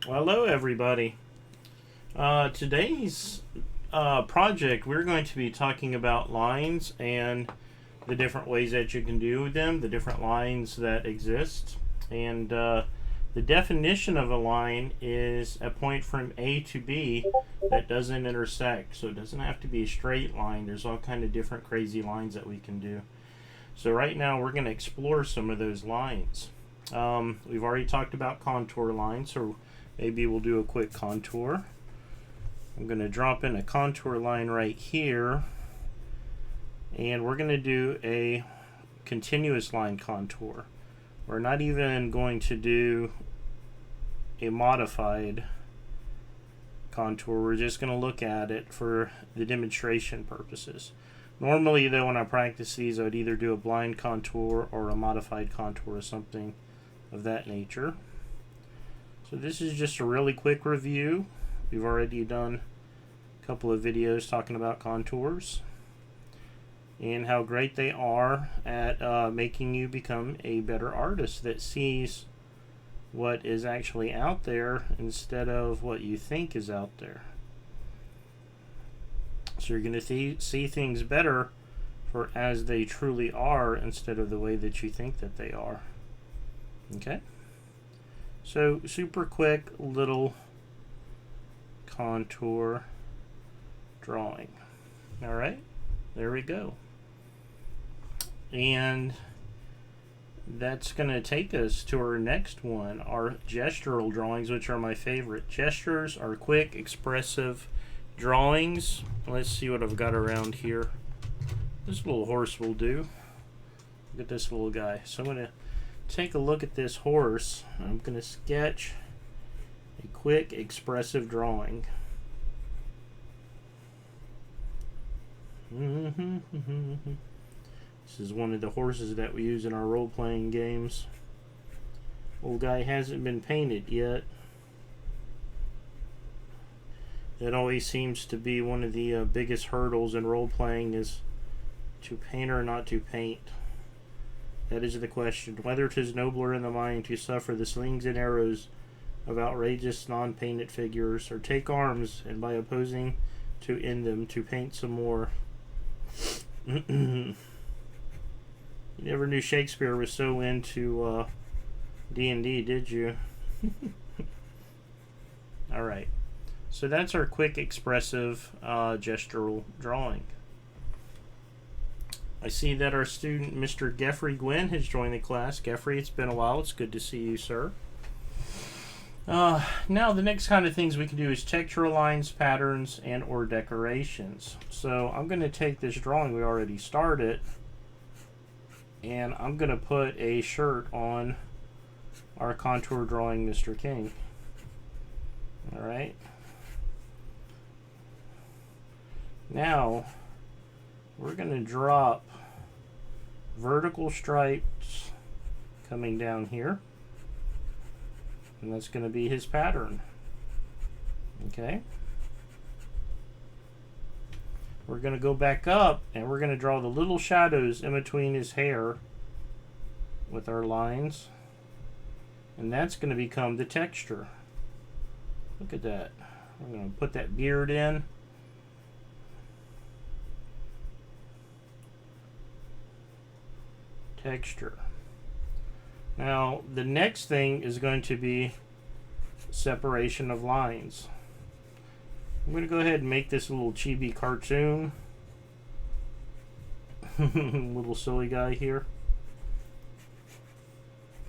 Hello, everybody. Today's project, we're going to be talking about lines and the different ways that you can do them, the different lines that exist. And the definition of a line is a point from A to B that doesn't intersect. So it doesn't have to be a straight line. There's all kind of different crazy lines that we can do. So right now we're going to explore some of those lines. We've already talked about contour lines, so maybe we'll do a quick contour. I'm going to drop in a contour line right here, and we're going to do a continuous line contour. We're not even going to do a modified contour. We're just going to look at it for the demonstration purposes. Normally, though, when I practice these, I would either do a blind contour or a modified contour or something of that nature. So this is just a really quick review. We've already done a couple of videos talking about contours and how great they are at making you become a better artist that sees what is actually out there instead of what you think is out there. So you're going to see things better for as they truly are instead of the way that you think that they are. Okay? So super quick little contour drawing. Alright, there we go. And that's going to take us to our next one, our gestural drawings, which are my favorite. Gestures are quick, expressive drawings. Let's see what I've got around here. This little horse will do. Look at this little guy. So I'm going to take a look at this horse. I'm going to sketch a quick, expressive drawing. This is one of the horses that we use in our role-playing games. Old guy hasn't been painted yet. That always seems to be one of the biggest hurdles in role-playing, is to paint or not to paint. That is the question. Whether 'tis nobler in the mind to suffer the slings and arrows of outrageous non-painted figures, or take arms, and by opposing to end them, to paint some more. You never knew Shakespeare was so into D&D, did you? Alright. So that's our quick, expressive, gestural drawing. I see that our student, Mr. Geoffrey Gwynn, has joined the class. Geoffrey, it's been a while. It's good to see you, sir. Now, the next kind of things we can do is textural lines, patterns, and or decorations. So I'm going to take this drawing we already started, and I'm going to put a shirt on our contour drawing, Mr. King. Alright. Now, we're going to drop vertical stripes coming down here, and that's going to be his pattern. Okay. We're going to go back up, and we're going to draw the little shadows in between his hair with our lines, and that's going to become the texture. Look at that. We're going to put that beard in. Texture. Now, the next thing is going to be separation of lines. I'm going to go ahead and make this a little chibi cartoon. Little silly guy here.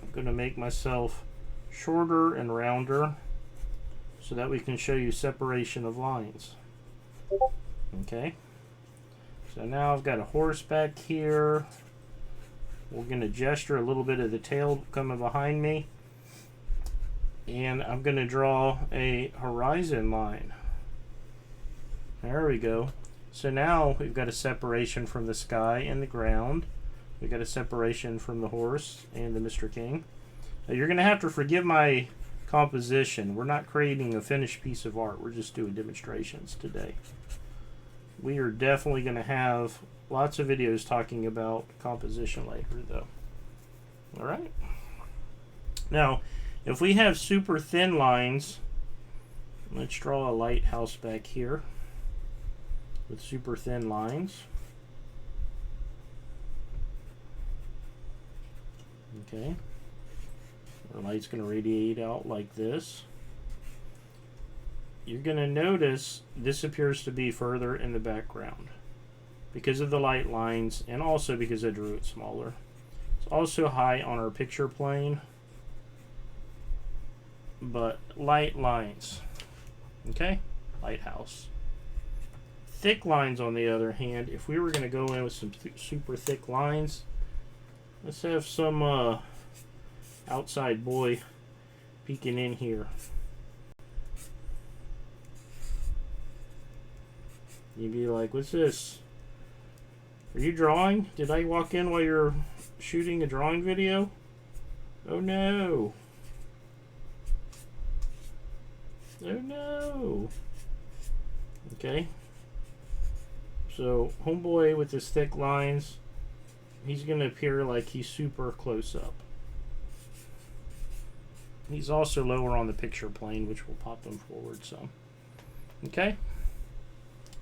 I'm going to make myself shorter and rounder so that we can show you separation of lines. Okay. So now I've got a horse back here. We're going to gesture a little bit of the tail coming behind me. And I'm going to draw a horizon line. There we go. So now we've got a separation from the sky and the ground. We've got a separation from the horse and the Mr. King. Now you're going to have to forgive my composition. We're not creating a finished piece of art. We're just doing demonstrations today. We are definitely going to have lots of videos talking about composition later, though. Alright. Now, if we have super thin lines, Let's draw a lighthouse back here with super thin lines. Okay. The light's going to radiate out like this. You're going to notice this appears to be further in the background because of the light lines and also because I drew it smaller. It's also high on our picture plane, but light lines. Okay, lighthouse. Thick lines, on the other hand, if we were going to go in with some super thick lines, let's have some outside boy peeking in here. You'd be like, what's this? Are you drawing? Did I walk in while you're shooting a drawing video? Oh no. Oh no. Okay. So, homeboy with his thick lines, he's going to appear like he's super close up. He's also lower on the picture plane, which will pop him forward some. Okay?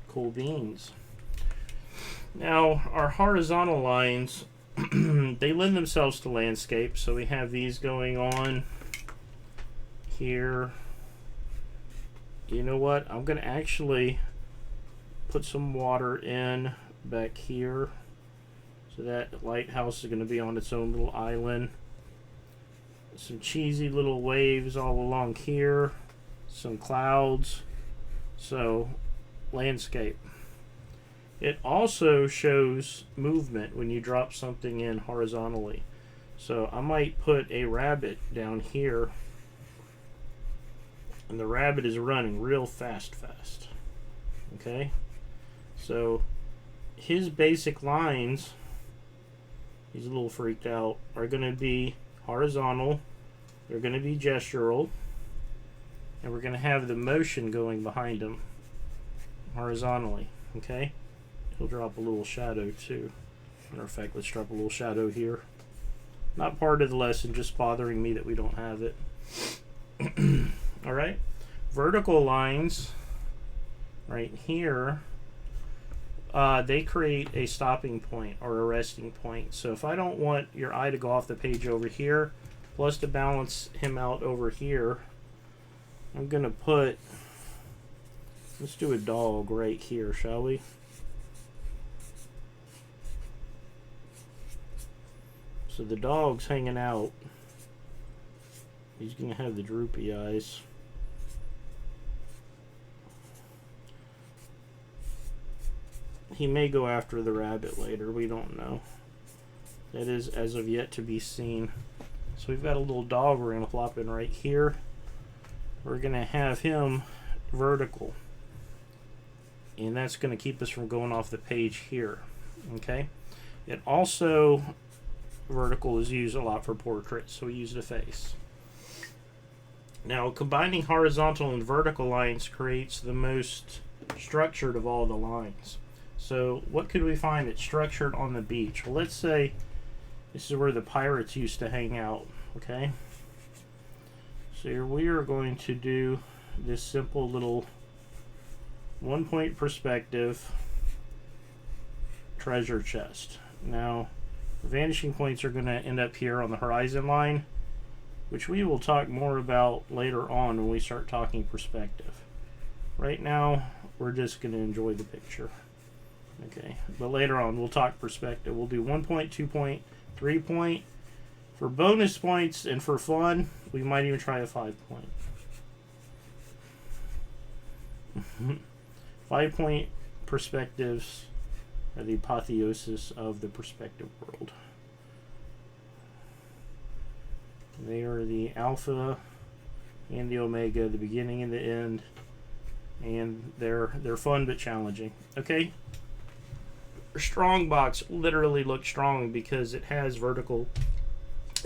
Cool beans. Now, our horizontal lines, they lend themselves to landscape, so we have these going on here. You know what? I'm going to actually put some water in back here. So that lighthouse is going to be on its own little island. Some cheesy little waves all along here. Some clouds. So, landscape. It also shows movement when you drop something in horizontally. So I might put a rabbit down here, and the rabbit is running real fast. Okay, so his basic lines, he's a little freaked out, are going to be horizontal, they're going to be gestural, and we're going to have the motion going behind him horizontally. Okay, he'll drop a little shadow too. Matter of fact, let's drop a little shadow here. Not part of the lesson, just bothering me that we don't have it. Alright, vertical lines right here, they create a stopping point or a resting point. So if I don't want your eye to go off the page over here, plus to balance him out over here, I'm going to put, let's do a dog right here, shall we? So the dog's hanging out. He's going to have the droopy eyes. He may go after the rabbit later. We don't know. That is as of yet to be seen. So we've got a little dog we're going to plop in right here. We're going to have him vertical. And that's going to keep us from going off the page here. Okay? It also, vertical is used a lot for portraits, so we use the face. Now, combining horizontal and vertical lines creates the most structured of all the lines. So what could we find that's structured on the beach? Well, let's say this is where the pirates used to hang out. Okay, so here we are going to do this simple little one-point perspective treasure chest. Now, the vanishing points are going to end up here on the horizon line, which we will talk more about later on when we start talking perspective. Right now, we're just going to enjoy the picture. Okay, but later on, we'll talk perspective. We'll do 1 point, 2 point, 3 point. For bonus points and for fun, we might even try a 5 point. 5 point perspectives are the apotheosis of the perspective world. They are the alpha and the omega, the beginning and the end, and they're fun but challenging. Okay, our strong box literally looks strong because it has vertical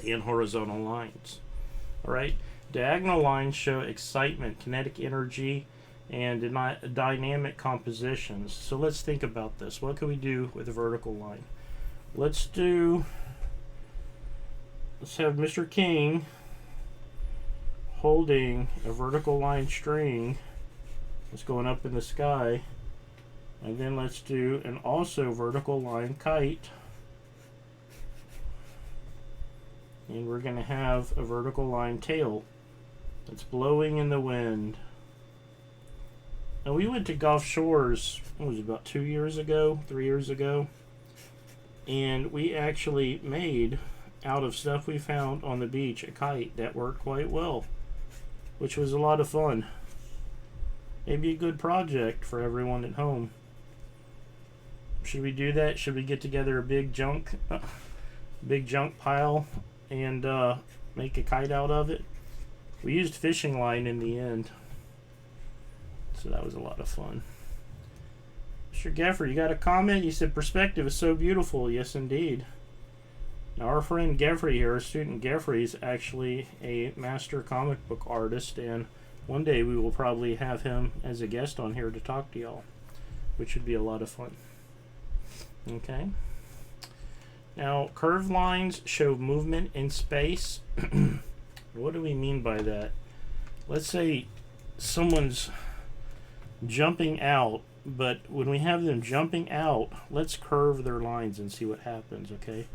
and horizontal lines. All right, diagonal lines show excitement, kinetic energy, and dynamic compositions. So let's think about this. What can we do with a vertical line? Let's have Mr. King holding a vertical line string It's going up in the sky. And then let's do an also vertical line kite. And we're going to have a vertical line tail that's blowing in the wind. Now we went to Gulf Shores, what was it, about 2 years ago, 3 years ago, and we actually made, out of stuff we found on the beach, a kite that worked quite well, which was a lot of fun. Maybe a good project for everyone at home. Should we do that? Should we get together a big junk pile and make a kite out of it? We used fishing line in the end, so that was a lot of fun. Mr. Geffrey, you got a comment? You said perspective is so beautiful. Yes, indeed. Now our friend Geffrey here, our student Geffrey, is actually a master comic book artist, and one day we will probably have him as a guest on here to talk to y'all, which would be a lot of fun. Okay. Now, curved lines show movement in space. What do we mean by that? Let's say someone's jumping out, but when we have them jumping out, let's curve their lines and see what happens, okay?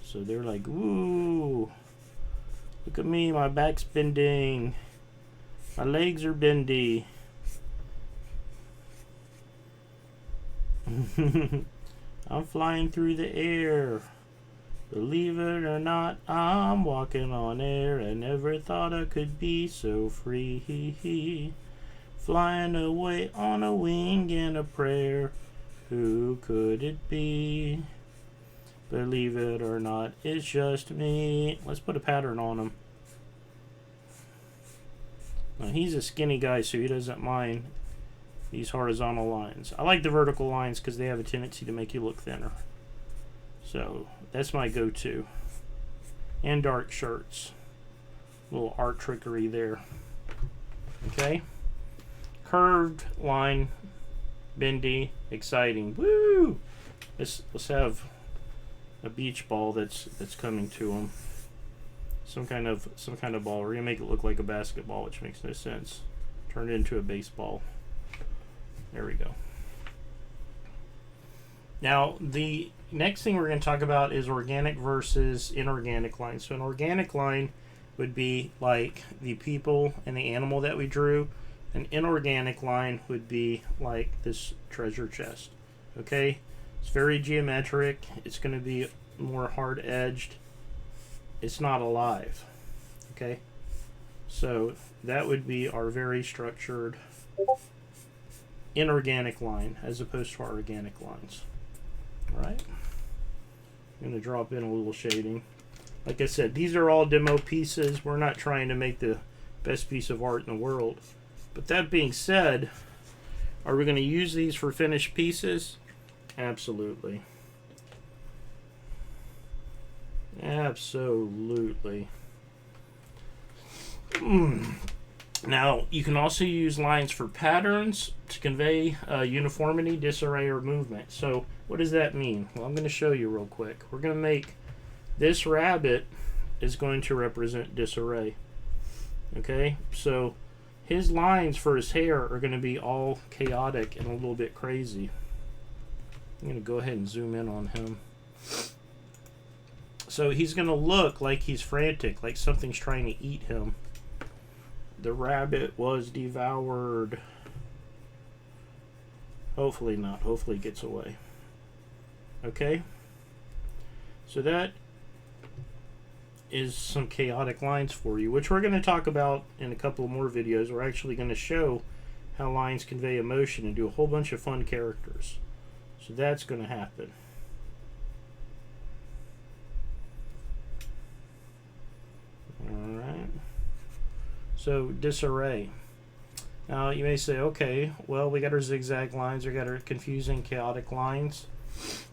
So they're like, ooh, look at me, my back's bending, my legs are bendy. I'm flying through the air. Believe it or not, I'm walking on air. I never thought I could be so free. Flying away on a wing and a prayer. Who could it be? Believe it or not, it's just me. Let's put a pattern on him. Now he's a skinny guy, so he doesn't mind these horizontal lines. I like the vertical lines because they have a tendency to make you look thinner. So that's my go-to. And dark shirts. A little art trickery there. Okay. Curved line, bendy, exciting. Woo! Let's have a beach ball that's coming to them. Some kind of ball. We're gonna make it look like a basketball, which makes no sense. Turn it into a baseball. There we go. Now, the next thing we're going to talk about is organic versus inorganic lines. So an organic line would be like the people and the animal that we drew. An inorganic line would be like this treasure chest. Okay? It's very geometric. It's going to be more hard-edged. It's not alive. Okay? So that would be our very structured inorganic line as opposed to our organic lines. Alright, I'm going to drop in a little shading. Like I said, these are all demo pieces. We're not trying to make the best piece of art in the world. But that being said, are we going to use these for finished pieces? Absolutely. Absolutely. Now, you can also use lines for patterns to convey uniformity, disarray, or movement. So, what does that mean? Well, I'm going to show you real quick. We're going to make this rabbit is going to represent disarray. Okay? So, his lines for his hair are going to be all chaotic and a little bit crazy. I'm going to go ahead and zoom in on him. So, he's going to look like he's frantic, like something's trying to eat him. The rabbit was devoured. Hopefully not. Hopefully it gets away. Okay? So that is some chaotic lines for you, which we're going to talk about in a couple of more videos. We're actually going to show how lines convey emotion and do a whole bunch of fun characters. So that's going to happen. Alright. So, disarray. Now, you may say, okay, well, we got our zigzag lines, we got our confusing, chaotic lines.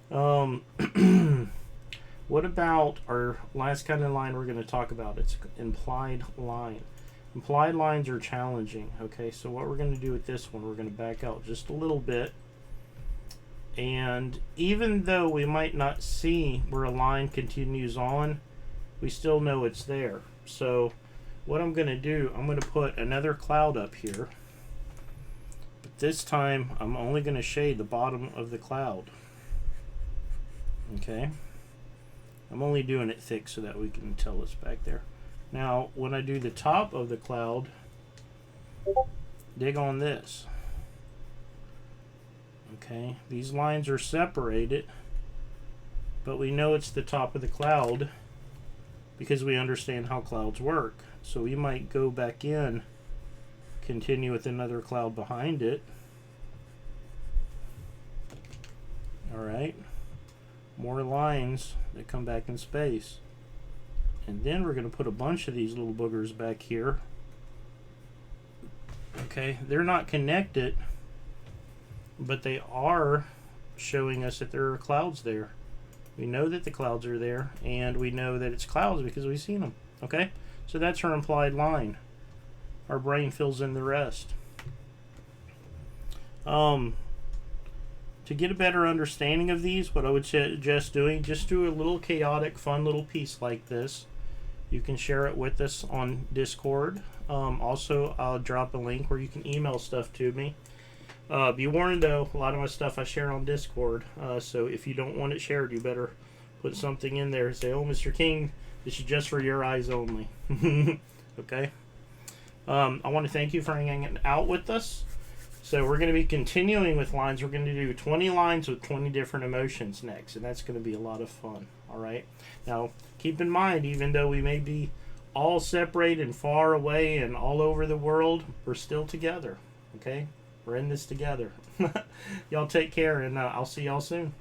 What about our last kind of line we're going to talk about? It's implied line. Implied lines are challenging, okay? So what we're going to do with this one, we're going to back out just a little bit. And even though we might not see where a line continues on, we still know it's there. So what I'm going to do, I'm going to put another cloud up here. this time I'm only going to shade the bottom of the cloud. Okay, I'm only doing it thick so that we can tell it's back there. Now when I do the top of the cloud, dig on this. Okay, these lines are separated, but we know it's the top of the cloud because we understand how clouds work. So we might go back in, continue with another cloud behind it. Alright, more lines that come back in space. And then we're going to put a bunch of these little boogers back here. Okay, they're not connected, but they are showing us that there are clouds there. We know that the clouds are there, and we know that it's clouds because we've seen them. Okay, so that's our implied line. Our brain fills in the rest. To get a better understanding of these, what I would suggest doing, just do a little chaotic, fun little piece like this. You can share it with us on Discord. Also, I'll drop a link where you can email stuff to me. Be warned though, a lot of my stuff I share on Discord. So if you don't want it shared, you better put something in there. Say, oh, Mr. King, this is just for your eyes only. Okay? I want to thank you for hanging out with us. So we're going to be continuing with lines. We're going to do 20 lines with 20 different emotions next, and that's going to be a lot of fun. All right. Now, keep in mind, even though we may be all separated and far away and all over the world, we're still together. Okay? We're in this together. Y'all take care, and I'll see y'all soon.